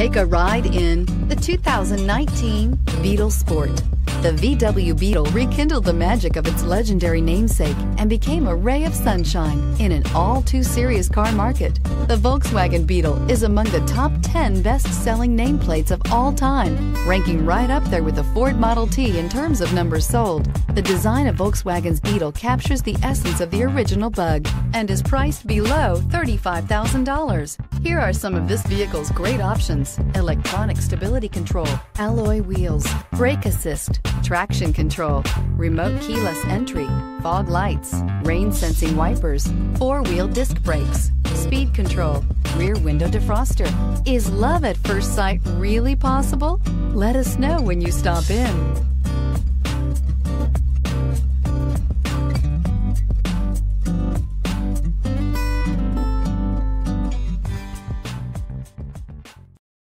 Take a ride in the 2019 Beetle Sport. The VW Beetle rekindled the magic of its legendary namesake and became a ray of sunshine in an all-too-serious car market. The Volkswagen Beetle is among the top 10 best-selling nameplates of all time, ranking right up there with the Ford Model T in terms of numbers sold. The design of Volkswagen's Beetle captures the essence of the original bug and is priced below $35,000. Here are some of this vehicle's great options: electronic stability control, alloy wheels, brake assist, traction control, remote keyless entry, fog lights, rain sensing wipers, four-wheel disc brakes, speed control, rear window defroster. Is love at first sight really possible? Let us know when you stop in.